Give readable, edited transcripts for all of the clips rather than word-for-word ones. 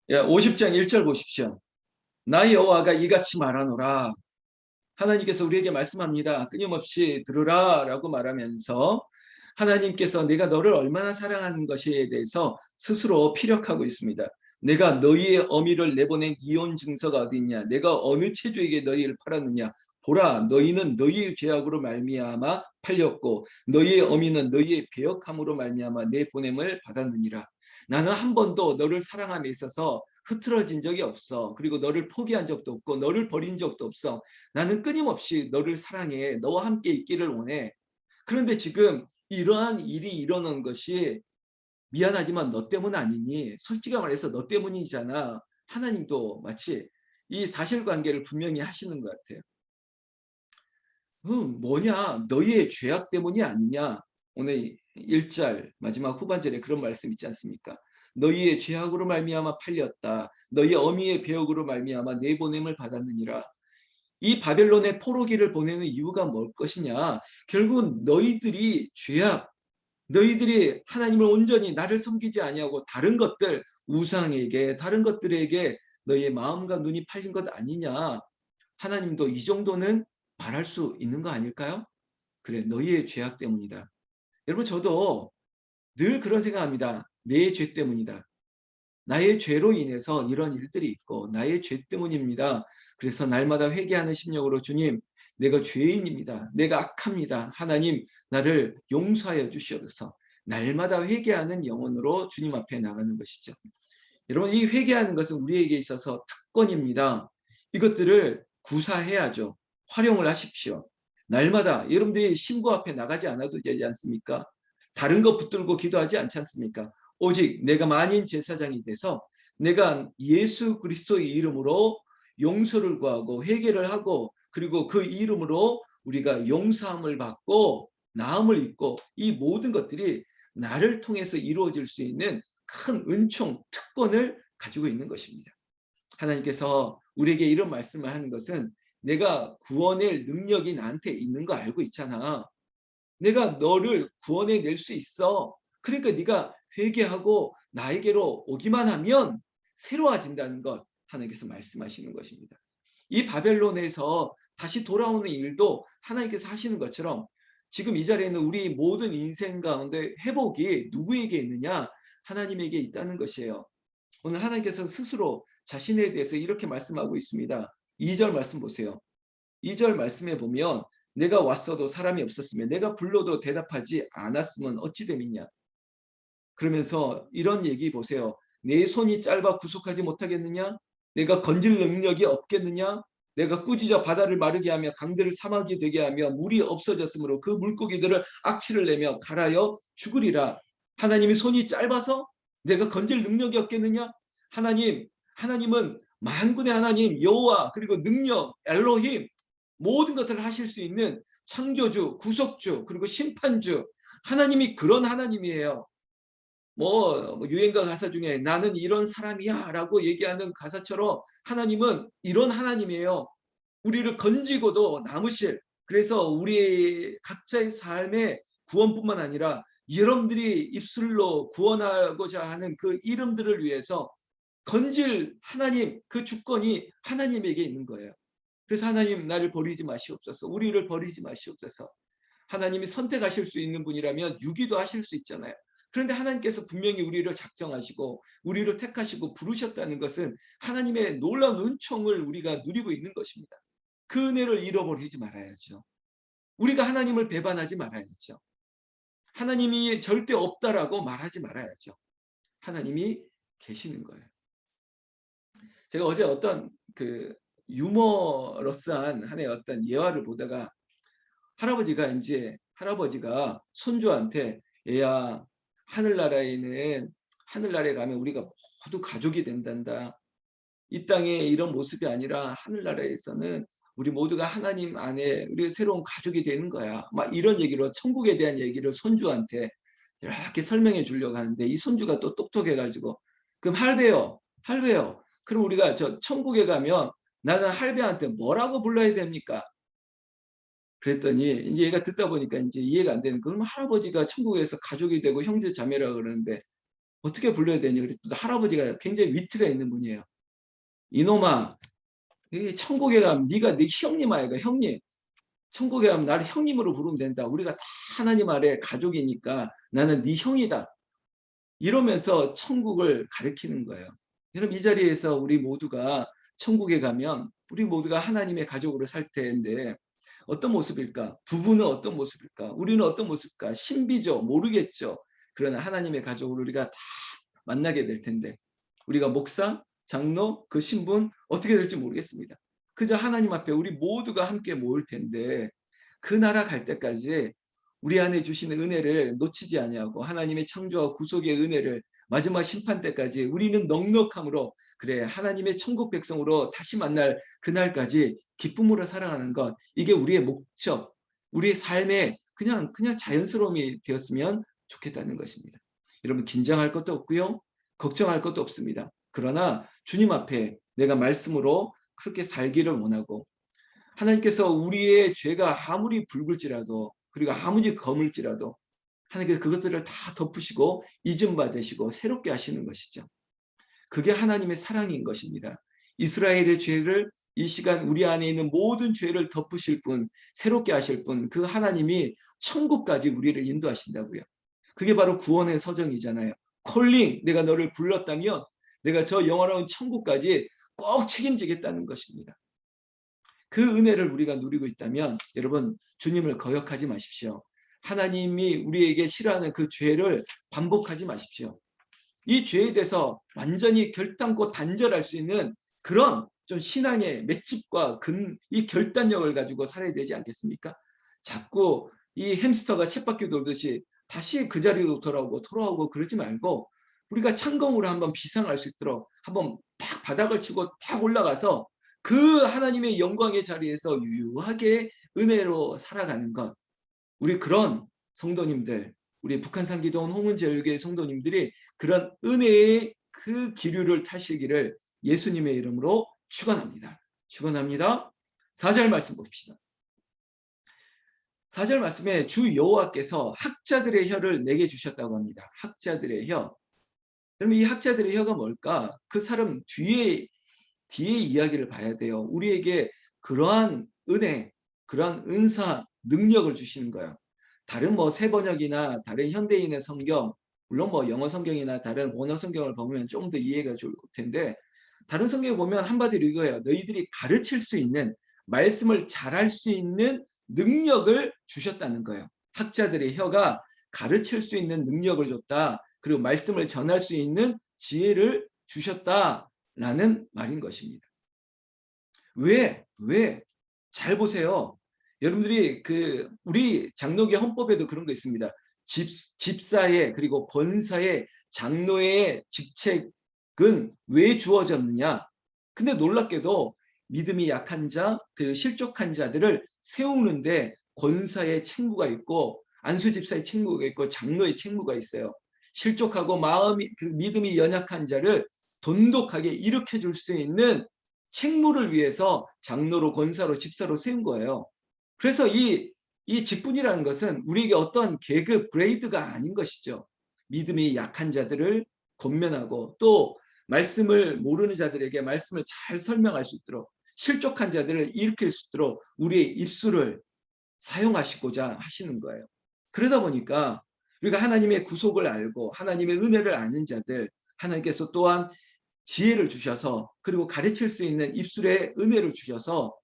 50장 1절 보십시오. 나 여호와가 이같이 말하노라. 하나님께서 우리에게 말씀합니다. 끊임없이 들으라 라고 말하면서 하나님께서 내가 너를 얼마나 사랑하는 것에 대해서 스스로 피력하고 있습니다. 내가 너희의 어미를 내보낸 이혼 증서가 어디 있냐? 내가 어느 체주에게 너희를 팔았느냐? 보라, 너희는 너희의 죄악으로 말미암아 팔렸고 너희의 어미는 너희의 배역함으로 말미암아 내 보냄을 받았느니라. 나는 한 번도 너를 사랑함에 있어서 흐트러진 적이 없어. 그리고 너를 포기한 적도 없고 너를 버린 적도 없어. 나는 끊임없이 너를 사랑해. 너와 함께 있기를 원해. 그런데 지금 이러한 일이 일어난 것이 미안하지만 너 때문 아니니? 솔직히 말해서 너 때문이잖아. 하나님도 마치 이 사실관계를 분명히 하시는 것 같아요. 뭐냐? 너희의 죄악 때문이 아니냐? 오늘 1절 마지막 후반절에 그런 말씀 있지 않습니까? 너희의 죄악으로 말미암아 팔렸다. 너희 어미의 배역으로 말미암아 내보냄을 받았느니라. 이 바벨론의 포로기를 보내는 이유가 뭘 것이냐? 결국은 너희들이 죄악, 너희들이 하나님을 온전히 나를 섬기지 아니하고 다른 것들, 우상에게 다른 것들에게 너희의 마음과 눈이 팔린 것 아니냐? 하나님도 이 정도는 말할 수 있는 거 아닐까요? 그래, 너희의 죄악 때문이다. 여러분, 저도 늘 그런 생각합니다. 내 죄 때문이다. 나의 죄로 인해서 이런 일들이 있고 나의 죄 때문입니다. 그래서 날마다 회개하는 심령으로 주님, 내가 죄인입니다. 내가 악합니다. 하나님, 나를 용서하여 주시옵소서. 날마다 회개하는 영혼으로 주님 앞에 나가는 것이죠. 여러분, 이 회개하는 것은 우리에게 있어서 특권입니다. 이것들을 구사해야죠. 활용을 하십시오. 날마다 여러분들이 신부 앞에 나가지 않아도 되지 않습니까? 다른 거 붙들고 기도하지 않지 않습니까? 오직 내가 만인 제사장이 돼서 내가 예수 그리스도의 이름으로 용서를 구하고 회개를 하고 그리고 그 이름으로 우리가 용서함을 받고 나음을 입고 이 모든 것들이 나를 통해서 이루어질 수 있는 큰 은총, 특권을 가지고 있는 것입니다. 하나님께서 우리에게 이런 말씀을 하는 것은 내가 구원의 능력이 나한테 있는 거 알고 있잖아. 내가 너를 구원해낼 수 있어. 그러니까 네가 회개하고 나에게로 오기만 하면 새로워진다는 것 하나님께서 말씀하시는 것입니다. 이 바벨론에서 다시 돌아오는 일도 하나님께서 하시는 것처럼 지금 이 자리에는 우리 모든 인생 가운데 회복이 누구에게 있느냐? 하나님에게 있다는 것이에요. 오늘 하나님께서 스스로 자신에 대해서 이렇게 말씀하고 있습니다. 2절 말씀 보세요. 2절 말씀에 보면 내가 왔어도 사람이 없었으면 내가 불러도 대답하지 않았으면 어찌 됨이냐. 그러면서 이런 얘기 보세요. 내 손이 짧아 구속하지 못하겠느냐? 내가 건질 능력이 없겠느냐? 내가 꾸짖어 바다를 마르게 하며 강들을 사막이 되게 하며 물이 없어졌으므로 그 물고기들을 악취를 내며 갈아여 죽으리라. 하나님이 손이 짧아서 내가 건질 능력이 없겠느냐? 하나님은 만군의 하나님 여호와 그리고 능력 엘로힘 모든 것들을 하실 수 있는 창조주, 구속주, 그리고 심판주 하나님이 그런 하나님이에요. 유행가 가사 중에 나는 이런 사람이야 라고 얘기하는 가사처럼 하나님은 이런 하나님이에요. 우리를 건지고도 남으실 그래서 우리 각자의 삶의 구원뿐만 아니라 여러분들이 입술로 구원하고자 하는 그 이름들을 위해서 건질 하나님 그 주권이 하나님에게 있는 거예요. 그래서 하나님 나를 버리지 마시옵소서. 우리를 버리지 마시옵소서. 하나님이 선택하실 수 있는 분이라면 유기도 하실 수 있잖아요. 그런데 하나님께서 분명히 우리를 작정하시고 우리를 택하시고 부르셨다는 것은 하나님의 놀라운 은총을 우리가 누리고 있는 것입니다. 그 은혜를 잃어버리지 말아야죠. 우리가 하나님을 배반하지 말아야죠. 하나님이 절대 없다라고 말하지 말아야죠. 하나님이 계시는 거예요. 제가 어제 어떤 그 유머러스한 하나의 어떤 예화를 보다가 할아버지가 손주한테 얘야 하늘나라에 가면 우리가 모두 가족이 된단다. 이 땅의 이런 모습이 아니라 하늘나라에서는 우리 모두가 하나님 안에 우리 새로운 가족이 되는 거야. 막 이런 얘기로 천국에 대한 얘기를 손주한테 이렇게 설명해 주려고 하는데 이 손주가 또 똑똑해가지고 그럼 할배요. 그럼 우리가 저 천국에 가면 나는 할배한테 뭐라고 불러야 됩니까? 그랬더니 이제 얘가 듣다 보니까 이제 이해가 안 되는 거. 그럼 할아버지가 천국에서 가족이 되고 형제 자매라 그러는데 어떻게 불러야 되냐 그랬더니 할아버지가 굉장히 위트가 있는 분이에요. 이놈아, 천국에 가면 네가 네 형님 아이가 형님. 천국에 가면 나를 형님으로 부르면 된다. 우리가 다 하나님 아래 가족이니까 나는 네 형이다. 이러면서 천국을 가리키는 거예요. 여러분 이 자리에서 우리 모두가 천국에 가면 우리 모두가 하나님의 가족으로 살 텐데 어떤 모습일까? 부부는 어떤 모습일까? 우리는 어떤 모습일까? 신비죠. 모르겠죠. 그러나 하나님의 가족으로 우리가 다 만나게 될 텐데 우리가 목사, 장로, 그 신분 어떻게 될지 모르겠습니다. 그저 하나님 앞에 우리 모두가 함께 모일 텐데 그 나라 갈 때까지 우리 안에 주시는 은혜를 놓치지 아니하고 하나님의 창조와 구속의 은혜를 마지막 심판 때까지 우리는 넉넉함으로 그래 하나님의 천국 백성으로 다시 만날 그날까지 기쁨으로 살아가는 것 이게 우리의 목적, 우리의 삶의 그냥 자연스러움이 되었으면 좋겠다는 것입니다. 여러분 긴장할 것도 없고요. 걱정할 것도 없습니다. 그러나 주님 앞에 내가 말씀으로 그렇게 살기를 원하고 하나님께서 우리의 죄가 아무리 붉을지라도 그리고 아무리 검을지라도 하나님께서 그것들을 다 덮으시고 잊음 받으시고 새롭게 하시는 것이죠. 그게 하나님의 사랑인 것입니다. 이스라엘의 죄를 이 시간 우리 안에 있는 모든 죄를 덮으실 분, 새롭게 하실 분, 그 하나님이 천국까지 우리를 인도하신다고요. 그게 바로 구원의 서정이잖아요. 콜링, 내가 너를 불렀다면 내가 저 영원한 천국까지 꼭 책임지겠다는 것입니다. 그 은혜를 우리가 누리고 있다면 여러분 주님을 거역하지 마십시오. 하나님이 우리에게 싫어하는 그 죄를 반복하지 마십시오. 이 죄에 대해서 완전히 결단코 단절할 수 있는 그런 좀 신앙의 맷집과 이 결단력을 가지고 살아야 되지 않겠습니까? 자꾸 이 햄스터가 쳇바퀴 돌듯이 다시 그 자리로 돌아오고 그러지 말고 우리가 창검으로 한번 비상할 수 있도록 한번 팍 바닥을 치고 팍 올라가서 그 하나님의 영광의 자리에서 유유하게 은혜로 살아가는 것. 우리 그런 성도님들, 우리 북한산기도원 홍은제일교회 성도님들이 그런 은혜의 그 기류를 타시기를 예수님의 이름으로 축원합니다. 축원합니다. 4절 말씀 봅시다. 4절 말씀에 주 여호와께서 학자들의 혀를 내게 주셨다고 합니다. 학자들의 혀. 그러면 이 학자들의 혀가 뭘까? 그 사람 뒤에 이야기를 봐야 돼요. 우리에게 그러한 은혜, 그러한 은사, 능력을 주시는 거예요. 다른 뭐 새번역이나 다른 현대인의 성경, 물론 뭐 영어 성경이나 다른 원어 성경을 보면 좀 더 이해가 좋을 텐데 다른 성경을 보면 한마디로 이거예요. 너희들이 가르칠 수 있는 말씀을 잘할 수 있는 능력을 주셨다는 거예요. 학자들의 혀가 가르칠 수 있는 능력을 줬다. 그리고 말씀을 전할 수 있는 지혜를 주셨다라는 말인 것입니다. 왜? 잘 보세요. 여러분들이 우리 장로교 헌법에도 그런 거 있습니다. 집사의 그리고 권사의 장로의 직책은 왜 주어졌느냐? 근데 놀랍게도 믿음이 약한 자, 그 실족한 자들을 세우는데 권사의 책무가 있고 안수 집사의 책무가 있고 장로의 책무가 있어요. 실족하고 믿음이 연약한 자를 돈독하게 일으켜 줄 수 있는 책무를 위해서 장로로 권사로 집사로 세운 거예요. 그래서 이 직분이라는 것은 우리에게 어떤 계급 그레이드가 아닌 것이죠. 믿음이 약한 자들을 권면하고 또 말씀을 모르는 자들에게 말씀을 잘 설명할 수 있도록 실족한 자들을 일으킬 수 있도록 우리의 입술을 사용하시고자 하시는 거예요. 그러다 보니까 우리가 하나님의 구속을 알고 하나님의 은혜를 아는 자들 하나님께서 또한 지혜를 주셔서 그리고 가르칠 수 있는 입술의 은혜를 주셔서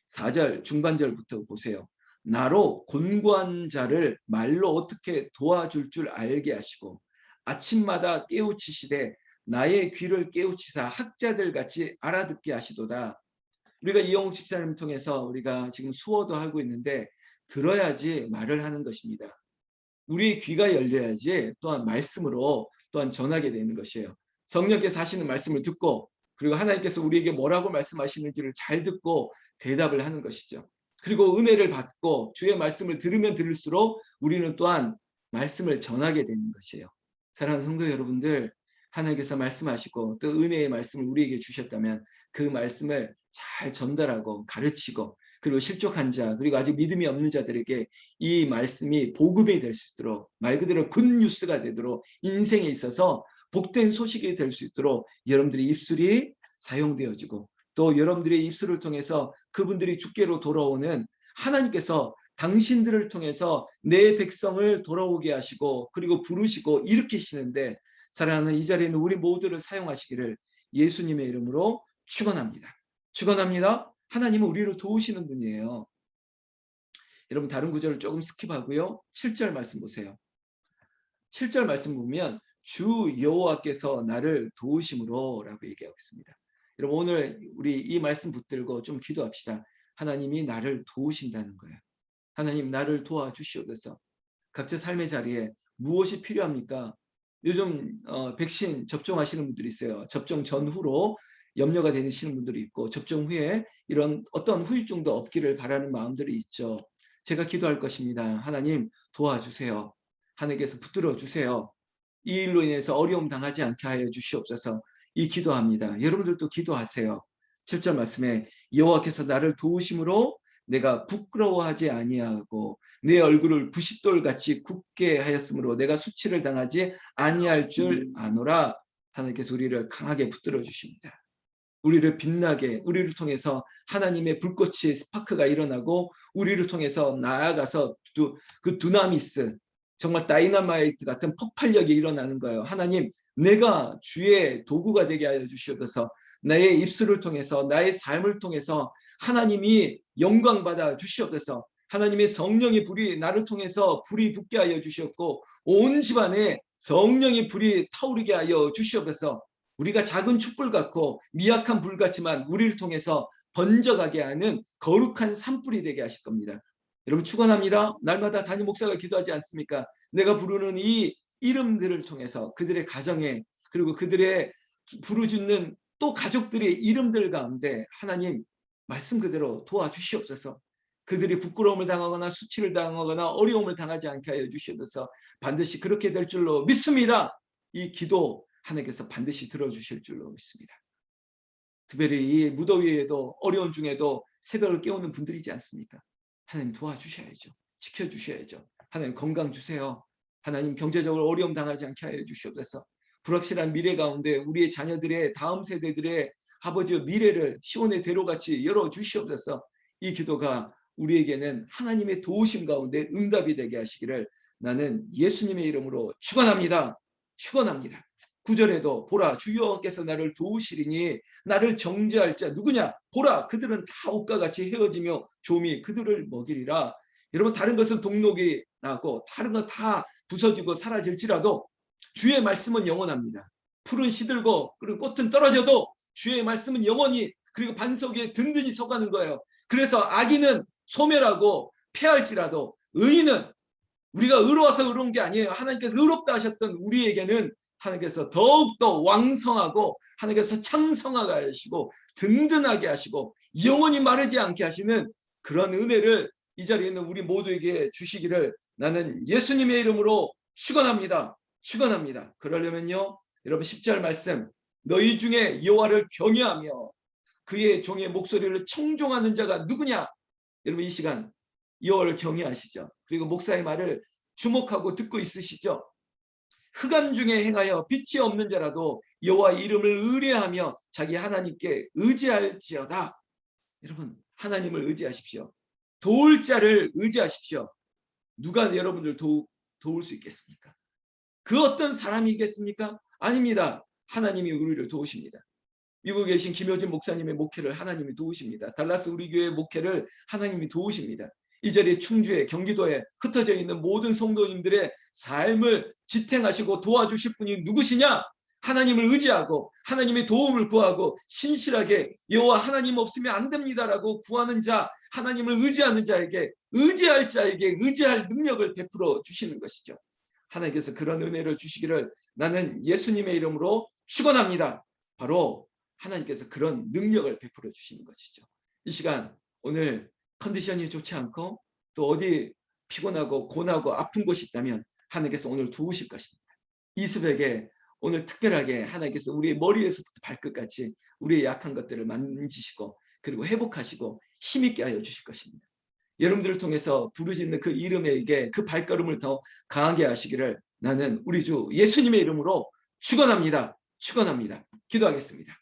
4절 중반절부터 보세요. 나로 곤고한 자를 말로 어떻게 도와줄 줄 알게 하시고 아침마다 깨우치시되 나의 귀를 깨우치사 학자들 같이 알아듣게 하시도다. 우리가 이영욱 집사님 통해서 우리가 지금 수어도 하고 있는데 들어야지 말을 하는 것입니다. 우리의 귀가 열려야지 또한 말씀으로 또한 전하게 되는 것이에요. 성령께서 하시는 말씀을 듣고 그리고 하나님께서 우리에게 뭐라고 말씀하시는지를 잘 듣고 대답을 하는 것이죠. 그리고 은혜를 받고 주의 말씀을 들으면 들을수록 우리는 또한 말씀을 전하게 되는 것이에요. 사랑하는 성도 여러분들, 하나님께서 말씀하시고 또 은혜의 말씀을 우리에게 주셨다면 그 말씀을 잘 전달하고 가르치고 그리고 실족한 자 그리고 아직 믿음이 없는 자들에게 이 말씀이 복음이 될 수 있도록 말 그대로 굿뉴스가 되도록 인생에 있어서 복된 소식이 될 수 있도록 여러분들의 입술이 사용되어지고 또 여러분들의 입술을 통해서 그분들이 주께로 돌아오는 하나님께서 당신들을 통해서 내 백성을 돌아오게 하시고 그리고 부르시고 일으키시는데 사랑하는 이 자리에 있는 우리 모두를 사용하시기를 예수님의 이름으로 축원합니다. 축원합니다. 하나님은 우리를 도우시는 분이에요. 여러분 다른 구절을 조금 스킵하고요. 7절 말씀 보세요. 7절 말씀 보면 주 여호와께서 나를 도우심으로 라고 얘기하고 있습니다. 여러분 오늘 우리 이 말씀 붙들고 좀 기도합시다. 하나님이 나를 도우신다는 거예요. 하나님 나를 도와주시옵소서. 각자 삶의 자리에 무엇이 필요합니까? 요즘 백신 접종하시는 분들이 있어요. 접종 전후로 염려가 되시는 분들이 있고 접종 후에 이런 어떤 후유증도 없기를 바라는 마음들이 있죠. 제가 기도할 것입니다. 하나님 도와주세요. 하나님께서 붙들어 주세요. 이 일로 인해서 어려움 당하지 않게 하여 주시옵소서. 이 기도합니다. 여러분들도 기도하세요. 7절 말씀에 여호와께서 나를 도우심으로 내가 부끄러워하지 아니하고 내 얼굴을 부싯돌같이 굳게 하였으므로 내가 수치를 당하지 아니할 줄 아노라. 하나님께서 우리를 강하게 붙들어 주십니다. 우리를 빛나게 우리를 통해서 하나님의 불꽃이 스파크가 일어나고 우리를 통해서 나아가서 그 두나미스 정말 다이너마이트 같은 폭발력이 일어나는 거예요. 하나님 내가 주의 도구가 되게 하여 주시옵소서. 나의 입술을 통해서 나의 삶을 통해서 하나님이 영광 받아 주시옵소서. 하나님의 성령의 불이 나를 통해서 불이 붙게 하여 주시옵고 온 집안에 성령의 불이 타오르게 하여 주시옵소서. 우리가 작은 촛불 같고 미약한 불 같지만 우리를 통해서 번져가게 하는 거룩한 산불이 되게 하실 겁니다. 여러분 축원합니다. 날마다 담임 목사가 기도하지 않습니까? 내가 부르는 이 이름들을 통해서 그들의 가정에 그리고 그들의 부르짖는 또 가족들의 이름들 가운데 하나님 말씀 그대로 도와주시옵소서. 그들이 부끄러움을 당하거나 수치를 당하거나 어려움을 당하지 않게 하여 주시옵소서. 반드시 그렇게 될 줄로 믿습니다. 이 기도 하나님께서 반드시 들어주실 줄로 믿습니다. 특별히 이 무더위에도 어려운 중에도 새벽을 깨우는 분들이지 않습니까? 하나님 도와주셔야죠. 지켜주셔야죠. 하나님 건강 주세요. 하나님 경제적으로 어려움 당하지 않게 하여 주시옵소서. 불확실한 미래 가운데 우리의 자녀들의 다음 세대들의 아버지의 미래를 시온의 대로같이 열어주시옵소서. 이 기도가 우리에게는 하나님의 도우심 가운데 응답이 되게 하시기를 나는 예수님의 이름으로 축원합니다. 축원합니다. 9절에도 보라 주 여호와께서 나를 도우시리니 나를 정죄할 자 누구냐? 보라 그들은 다 옷과 같이 헤어지며 좀이 그들을 먹이리라. 여러분 다른 것은 동록이 나고 다른 건 다 부서지고 사라질지라도 주의 말씀은 영원합니다. 풀은 시들고 그리고 꽃은 떨어져도 주의 말씀은 영원히 그리고 반석 위에 든든히 서가는 거예요. 그래서 악인은 소멸하고 패할지라도 의인은 우리가 의로워서 의로운 게 아니에요. 하나님께서 의롭다 하셨던 우리에게는 하나님께서 더욱더 왕성하고 하나님께서 창성하게 하시고 든든하게 하시고 영원히 마르지 않게 하시는 그런 은혜를 이 자리에 있는 우리 모두에게 주시기를 나는 예수님의 이름으로 축원합니다. 축원합니다. 그러려면요. 여러분 10절 말씀 너희 중에 여호와를 경외하며 그의 종의 목소리를 청종하는 자가 누구냐? 여러분 이 시간 여호와를 경외하시죠. 그리고 목사의 말을 주목하고 듣고 있으시죠. 흑암 중에 행하여 빛이 없는 자라도 여호와 이름을 의뢰하며 자기 하나님께 의지할지어다. 여러분 하나님을 의지하십시오. 도울 자를 의지하십시오. 누가 여러분들 도울 수 있겠습니까? 그 어떤 사람이겠습니까? 아닙니다. 하나님이 우리를 도우십니다. 미국에 계신 김효진 목사님의 목회를 하나님이 도우십니다. 달라스 우리 교회 목회를 하나님이 도우십니다. 이 자리에 충주에 경기도에 흩어져 있는 모든 성도님들의 삶을 지탱하시고 도와주실 분이 누구시냐? 하나님을 의지하고 하나님의 도움을 구하고 신실하게 여호와 하나님 없으면 안 됩니다라고 구하는 자, 하나님을 의지하는 자에게 의지할 자에게 의지할 능력을 베풀어 주시는 것이죠. 하나님께서 그런 은혜를 주시기를 나는 예수님의 이름으로 축원합니다. 바로 하나님께서 그런 능력을 베풀어 주시는 것이죠. 이 시간 오늘 컨디션이 좋지 않고 또 어디 피곤하고 고나고 아픈 곳이 있다면 하나님께서 오늘 도우실 것입니다. 이 새벽에 오늘 특별하게 하나님께서 우리의 머리에서부터 발끝까지 우리의 약한 것들을 만지시고 그리고 회복하시고 힘있게 하여 주실 것입니다. 여러분들을 통해서 부르짖는 그 이름에게 그 발걸음을 더 강하게 하시기를 나는 우리 주 예수님의 이름으로 축원합니다. 축원합니다. 기도하겠습니다.